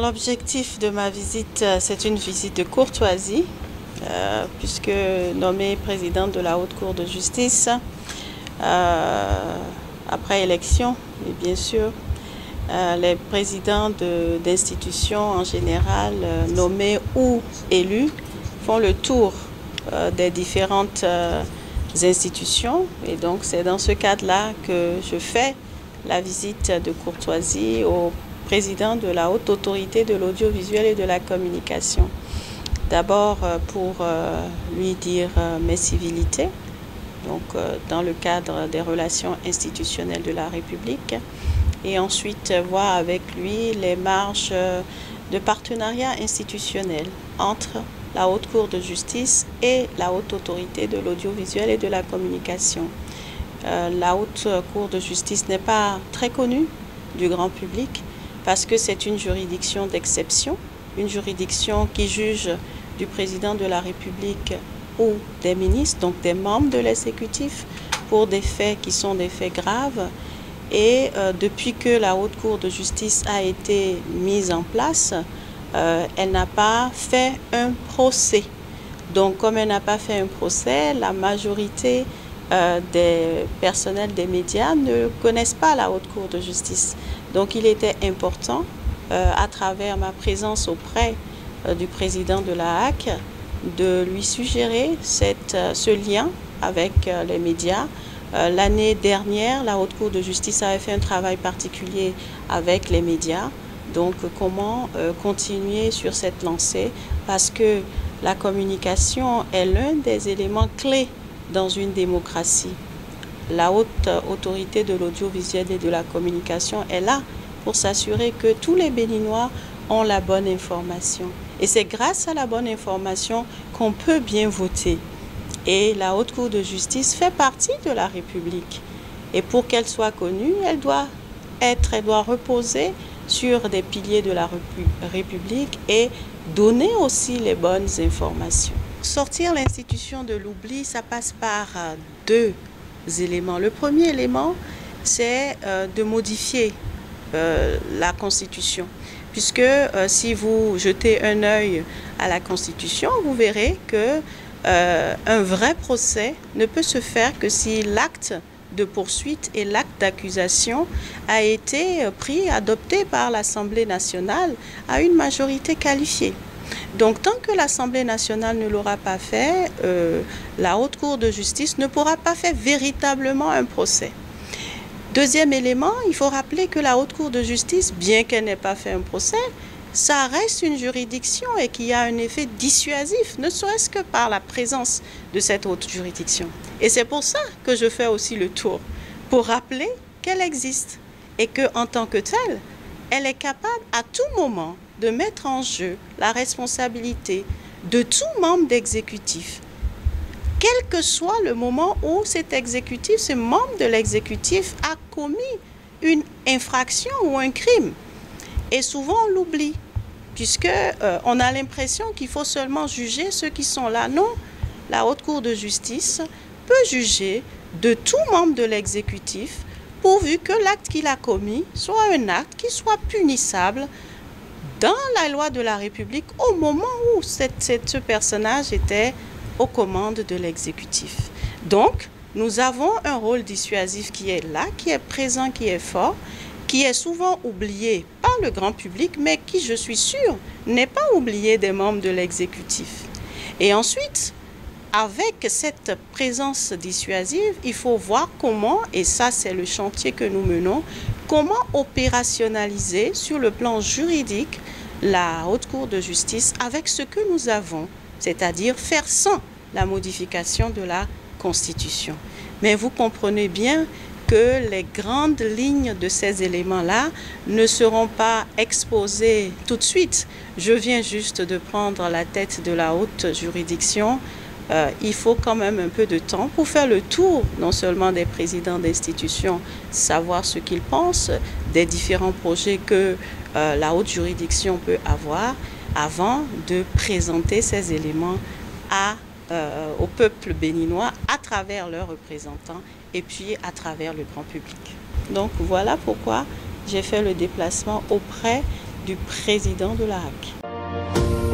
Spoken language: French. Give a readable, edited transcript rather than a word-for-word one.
l'objectif de ma visite, c'est une visite de courtoisie, puisque nommée présidente de la Haute Cour de justice, après élection, et bien sûr, les présidents d'institutions en général, nommés ou élus, font le tour des différentes institutions. Et donc c'est dans ce cadre-là que je fais la visite de courtoisie au président de la Haute Autorité de l'Audiovisuel et de la Communication. D'abord pour lui dire mes civilités, donc dans le cadre des relations institutionnelles de la République, et ensuite voir avec lui les marges de partenariat institutionnel entre la Haute Cour de justice et la Haute Autorité de l'Audiovisuel et de la Communication. La Haute Cour de justice n'est pas très connue du grand public parce que c'est une juridiction d'exception, une juridiction qui juge du président de la République ou des ministres, donc des membres de l'exécutif, pour des faits qui sont des faits graves. Et depuis que la Haute Cour de justice a été mise en place, elle n'a pas fait un procès. Donc comme elle n'a pas fait un procès, la majorité des personnels des médias ne connaissent pas la Haute Cour de justice. Donc il était important, à travers ma présence auprès du président de la HAC, de lui suggérer ce lien avec les médias. L'année dernière, la Haute Cour de justice avait fait un travail particulier avec les médias. Donc comment continuer sur cette lancée, parce que la communication est l'un des éléments clés dans une démocratie. La Haute Autorité de l'Audiovisuel et de la Communication est là pour s'assurer que tous les Béninois ont la bonne information. Et c'est grâce à la bonne information qu'on peut bien voter. Et la Haute Cour de justice fait partie de la République. Et pour qu'elle soit connue, elle doit reposer sur des piliers de la République et donner aussi les bonnes informations. Sortir l'institution de l'oubli, ça passe par deux éléments. Le premier élément, c'est de modifier la Constitution. Puisque si vous jetez un œil à la Constitution, vous verrez que un vrai procès ne peut se faire que si l'acte de poursuite et l'acte d'accusation a été adopté par l'Assemblée nationale à une majorité qualifiée. Donc tant que l'Assemblée nationale ne l'aura pas fait, la Haute Cour de justice ne pourra pas faire véritablement un procès. Deuxième élément, il faut rappeler que la Haute Cour de justice, bien qu'elle n'ait pas fait un procès, ça reste une juridiction et qu'il y a un effet dissuasif, ne serait-ce que par la présence de cette haute juridiction. Et c'est pour ça que je fais aussi le tour, pour rappeler qu'elle existe et qu'en tant que telle, elle est capable à tout moment de mettre en jeu la responsabilité de tout membre d'exécutif, quel que soit le moment où cet exécutif, ce membre de l'exécutif a commis une infraction ou un crime. Et souvent on l'oublie, puisqu'on a l'impression qu'il faut seulement juger ceux qui sont là. Non, la Haute Cour de justice peut juger de tout membre de l'exécutif, pourvu que l'acte qu'il a commis soit un acte qui soit punissable dans la loi de la République au moment où ce personnage était aux commandes de l'exécutif. Donc, nous avons un rôle dissuasif qui est là, qui est présent, qui est fort, qui est souvent oublié par le grand public, mais qui, je suis sûre, n'est pas oublié des membres de l'exécutif. Et ensuite, avec cette présence dissuasive, il faut voir comment, et ça c'est le chantier que nous menons, comment opérationnaliser sur le plan juridique la Haute Cour de justice avec ce que nous avons, c'est-à-dire faire sans la modification de la Constitution. Mais vous comprenez bien que les grandes lignes de ces éléments-là ne seront pas exposées tout de suite. Je viens juste de prendre la tête de la haute juridiction. Il faut quand même un peu de temps pour faire le tour, non seulement des présidents d'institutions, savoir ce qu'ils pensent des différents projets que la haute juridiction peut avoir, avant de présenter ces éléments au peuple béninois à travers leurs représentants et puis à travers le grand public. Donc voilà pourquoi j'ai fait le déplacement auprès du président de la HAC.